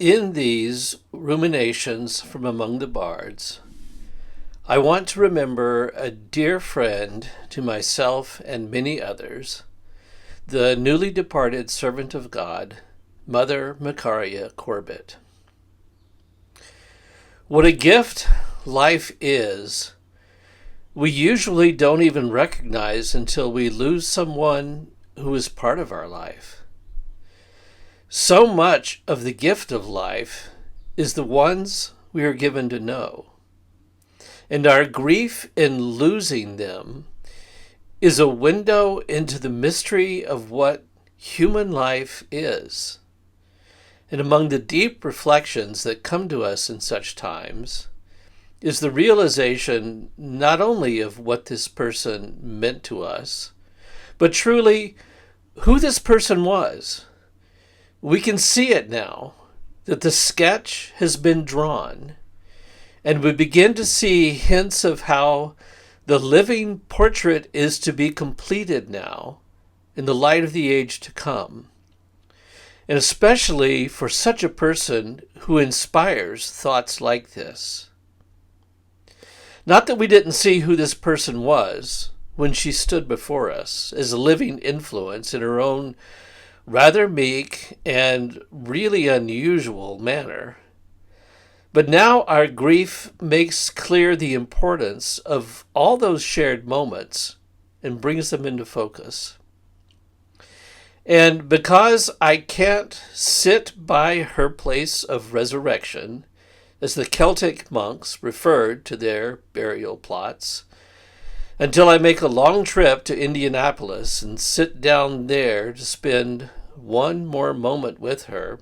In these ruminations from among the bards, I want to remember a dear friend to myself and many others, the newly departed servant of God, Mother Macaria Corbett. What a gift life is, we usually don't even recognize until we lose someone who is part of our life. So much of the gift of life is the ones we are given to know. And our grief in losing them is a window into the mystery of what human life is. And among the deep reflections that come to us in such times is the realization not only of what this person meant to us, but truly who this person was. We can see it now, that the sketch has been drawn, and we begin to see hints of how the living portrait is to be completed now in the light of the age to come, and especially for such a person who inspires thoughts like this. Not that we didn't see who this person was when she stood before us as a living influence in her own rather meek and really unusual manner. But now our grief makes clear the importance of all those shared moments and brings them into focus. And because I can't sit by her place of resurrection, as the Celtic monks referred to their burial plots, until I make a long trip to Indianapolis and sit down there to spend one more moment with her,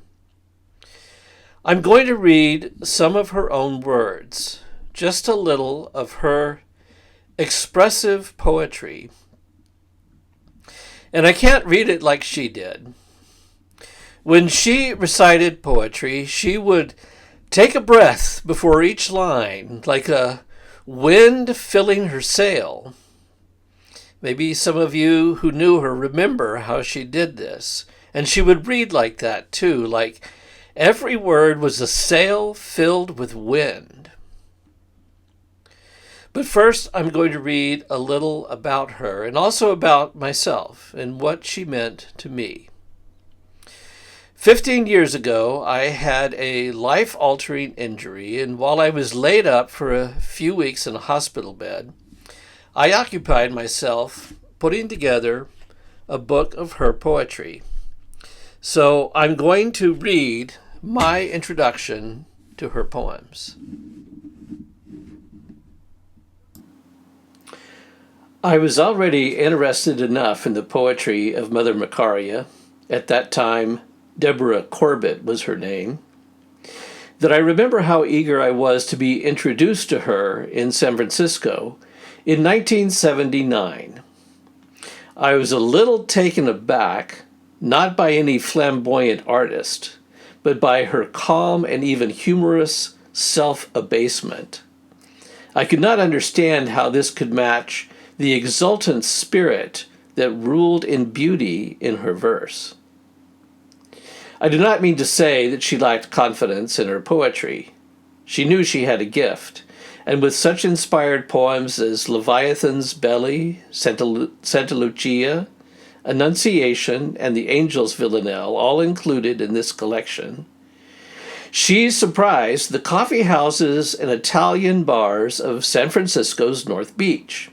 I'm going to read some of her own words, just a little of her expressive poetry. And I can't read it like she did. When she recited poetry, she would take a breath before each line, like a wind filling her sail. Maybe some of you who knew her remember how she did this. And she would read like that too, like every word was a sail filled with wind. But first, I'm going to read a little about her and also about myself and what she meant to me. 15 years ago, I had a life-altering injury, and while I was laid up for a few weeks in a hospital bed, I occupied myself putting together a book of her poetry. So I'm going to read my introduction to her poems. I was already interested enough in the poetry of Mother Macaria, at that time Deborah Corbett was her name, that I remember how eager I was to be introduced to her in San Francisco in 1979. I was a little taken aback, not by any flamboyant artist, but by her calm and even humorous self-abasement. I could not understand how this could match the exultant spirit that ruled in beauty in her verse. I do not mean to say that she lacked confidence in her poetry. She knew she had a gift, and with such inspired poems as Leviathan's Belly, Santa Lucia, Annunciation, and the Angel's Villanelle, all included in this collection, she surprised the coffee houses and Italian bars of San Francisco's North Beach.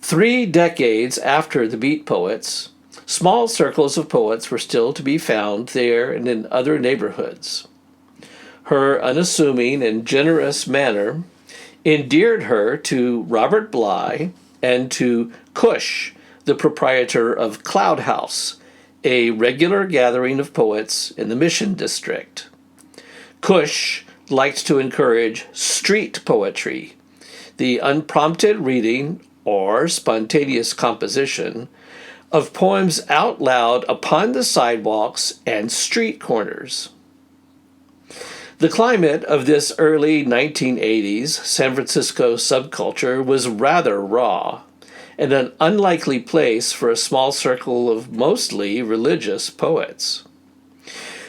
3 decades after the Beat Poets, small circles of poets were still to be found there and in other neighborhoods. Her unassuming and generous manner endeared her to Robert Bly and to Cush, the proprietor of Cloud House, a regular gathering of poets in the Mission District. Cush liked to encourage street poetry, the unprompted reading or spontaneous composition of poems out loud upon the sidewalks and street corners. The climate of this early 1980s San Francisco subculture was rather raw, and an unlikely place for a small circle of mostly religious poets.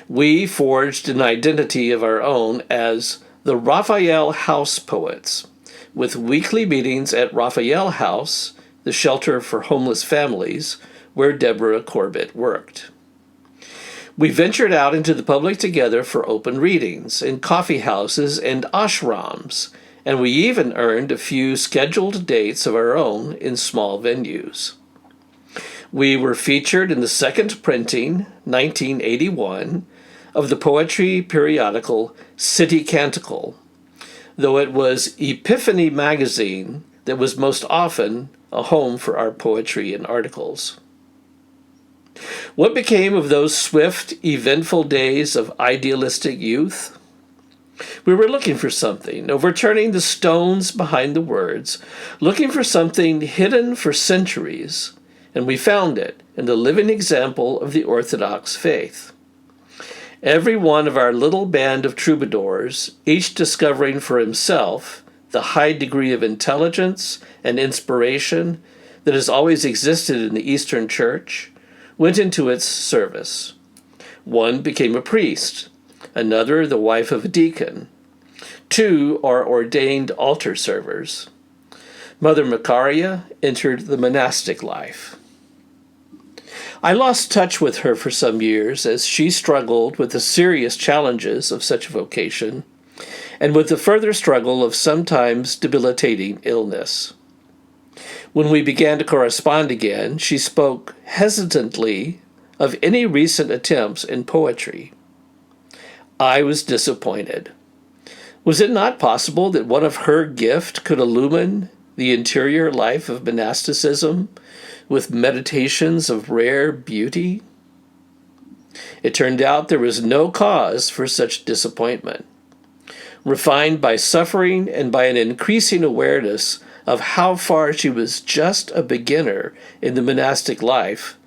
We forged an identity of our own as the Raphael House Poets, with weekly meetings at Raphael House, the shelter for homeless families, where Deborah Corbett worked. We ventured out into the public together for open readings in coffee houses and ashrams, and we even earned a few scheduled dates of our own in small venues. We were featured in the second printing, 1981, of the poetry periodical City Canticle, though it was Epiphany magazine that was most often a home for our poetry and articles. What became of those swift, eventful days of idealistic youth? We were looking for something, overturning the stones behind the words, looking for something hidden for centuries, and we found it in the living example of the Orthodox faith. Every one of our little band of troubadours, each discovering for himself the high degree of intelligence and inspiration that has always existed in the Eastern Church, went into its service. One became a priest, another the wife of a deacon. Two are ordained altar servers. Mother Macaria entered the monastic life. I lost touch with her for some years as she struggled with the serious challenges of such a vocation and with the further struggle of sometimes debilitating illness. When we began to correspond again, she spoke hesitantly of any recent attempts in poetry. I was disappointed. Was it not possible that one of her gift could illumine the interior life of monasticism with meditations of rare beauty? It turned out there was no cause for such disappointment. Refined by suffering and by an increasing awareness of how far she was just a beginner in the monastic life,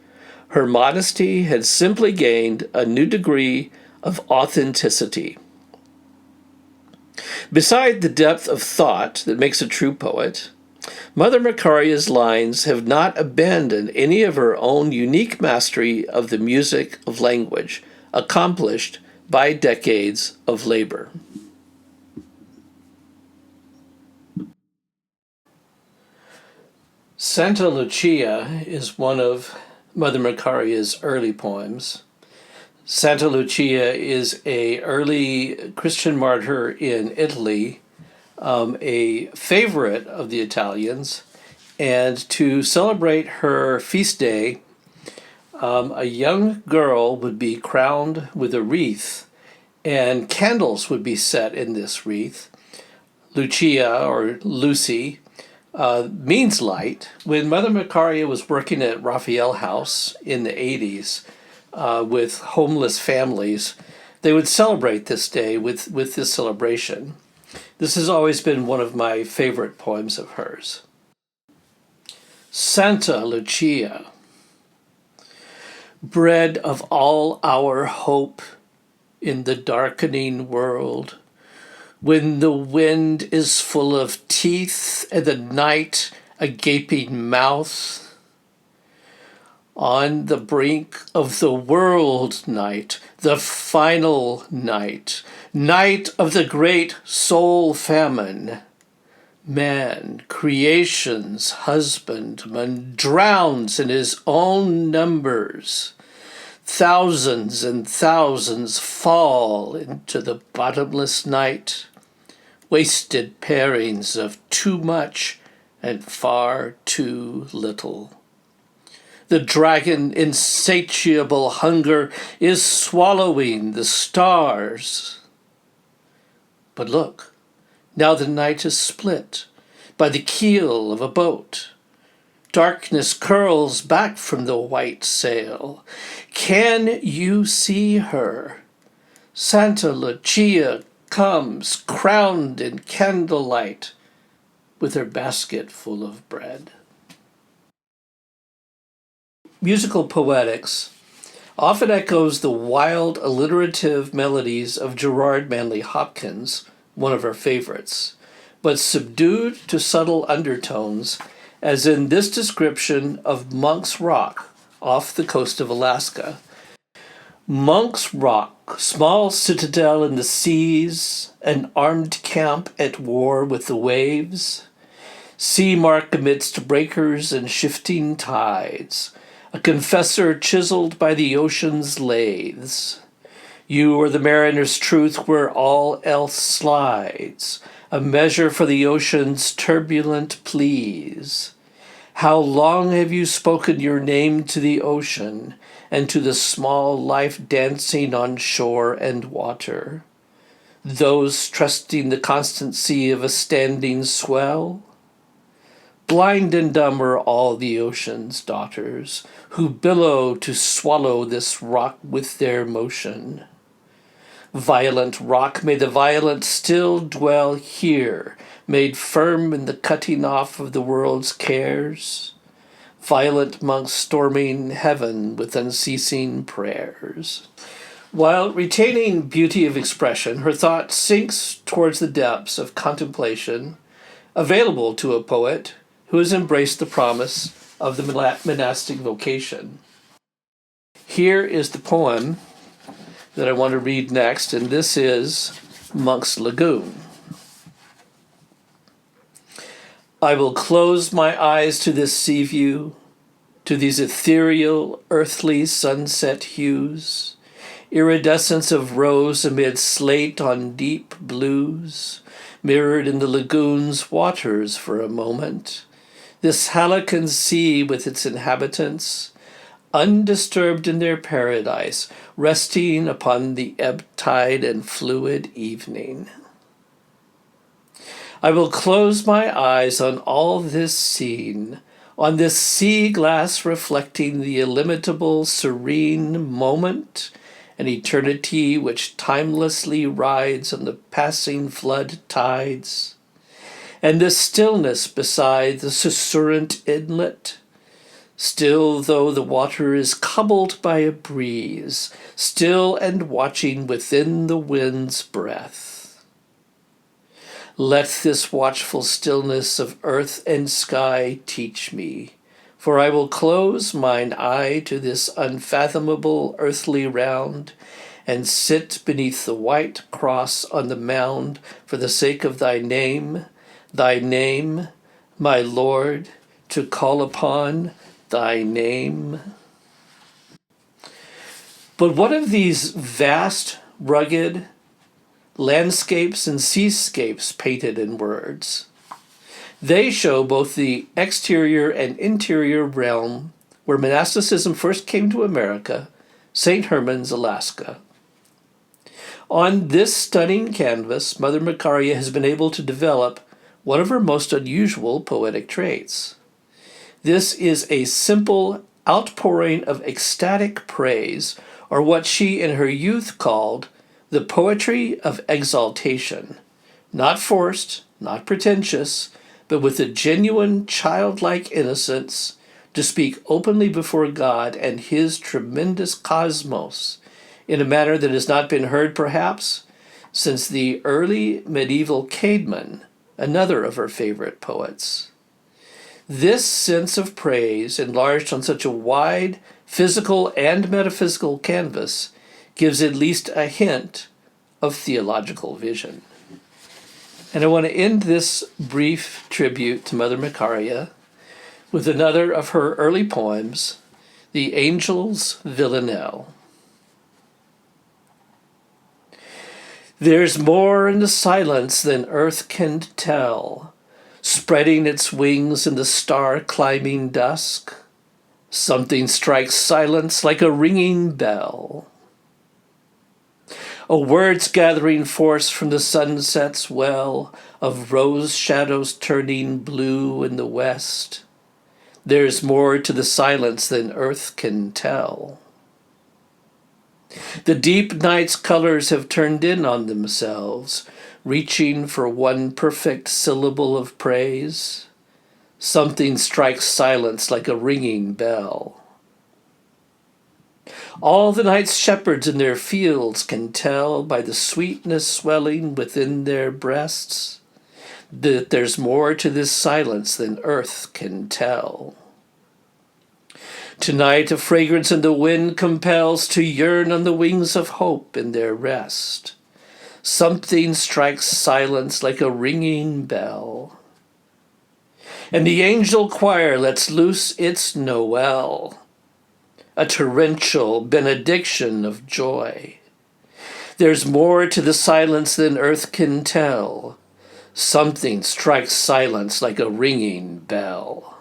her modesty had simply gained a new degree of authenticity. Beside the depth of thought that makes a true poet, Mother Macaria's lines have not abandoned any of her own unique mastery of the music of language, accomplished by decades of labor. Santa Lucia is one of Mother Macaria's early poems. Santa Lucia is an early Christian martyr in Italy, a favorite of the Italians, and to celebrate her feast day, a young girl would be crowned with a wreath, and candles would be set in this wreath. Lucia, or Lucy, means light. When Mother Macaria was working at Raphael House in the 80s with homeless families, they would celebrate this day with this celebration. This has always been one of my favorite poems of hers. Santa Lucia, bread of all our hope in the darkening world, when the wind is full of teeth and the night a gaping mouth, on the brink of the world night, the final night, night of the great soul famine, man, creation's husbandman, drowns in his own numbers. Thousands and thousands fall into the bottomless night, wasted pairings of too much and far too little. The dragon, insatiable hunger, is swallowing the stars. But look, now the night is split by the keel of a boat. Darkness curls back from the white sail. Can you see her? Santa Lucia comes, crowned in candlelight, with her basket full of bread. Musical poetics often echoes the wild, alliterative melodies of Gerard Manley Hopkins, one of our favorites, but subdued to subtle undertones, as in this description of Monk's Rock off the coast of Alaska, Monk's Rock, small citadel in the seas, an armed camp at war with the waves, sea mark amidst breakers and shifting tides, a confessor chiseled by the ocean's lathes. You are the mariner's truth where all else slides, a measure for the ocean's turbulent pleas. How long have you spoken your name to the ocean and to the small life dancing on shore and water? Those trusting the constancy of a standing swell? Blind and dumb are all the ocean's daughters, who billow to swallow this rock with their motion. Violent rock, may the violent still dwell here, made firm in the cutting off of the world's cares. Violent monks storming heaven with unceasing prayers. While retaining beauty of expression, her thought sinks towards the depths of contemplation available to a poet who has embraced the promise of the monastic vocation. Here is the poem that I want to read next, and this is Monk's Lagoon. I will close my eyes to this sea view, to these ethereal, earthly sunset hues, iridescence of rose amid slate on deep blues, mirrored in the lagoon's waters for a moment. This halcyon sea with its inhabitants, undisturbed in their paradise, resting upon the ebb tide and fluid evening. I will close my eyes on all this scene, on this sea glass reflecting the illimitable, serene moment, an eternity which timelessly rides on the passing flood tides, and this stillness beside the susurrant inlet, still though the water is cobbled by a breeze, still and watching within the wind's breath. Let this watchful stillness of earth and sky teach me, for I will close mine eye to this unfathomable earthly round, and sit beneath the white cross on the mound for the sake of thy name, my Lord, to call upon thy name. But what of these vast, rugged landscapes and seascapes painted in words? They show both the exterior and interior realm where monasticism first came to America, St. Herman's, Alaska. On this stunning canvas, Mother Macaria has been able to develop one of her most unusual poetic traits. This is a simple outpouring of ecstatic praise, or what she in her youth called the poetry of exaltation. Not forced, not pretentious, but with a genuine childlike innocence to speak openly before God and his tremendous cosmos in a manner that has not been heard, perhaps, since the early medieval Caedmon, another of her favorite poets. This sense of praise, enlarged on such a wide physical and metaphysical canvas, gives at least a hint of theological vision. And I want to end this brief tribute to Mother Macaria with another of her early poems, The Angel's Villanelle. There's more in the silence than earth can tell, spreading its wings in the star-climbing dusk. Something strikes silence like a ringing bell. A word's gathering force from the sunset's well of rose shadows turning blue in the west. There's more to the silence than earth can tell. The deep night's colors have turned in on themselves, reaching for one perfect syllable of praise. Something strikes silence like a ringing bell. All the night's shepherds in their fields can tell by the sweetness swelling within their breasts that there's more to this silence than earth can tell. Tonight a fragrance in the wind compels to yearn on the wings of hope in their rest. Something strikes silence like a ringing bell, and the angel choir lets loose its Noel, a torrential benediction of joy. There's more to the silence than earth can tell. Something strikes silence like a ringing bell.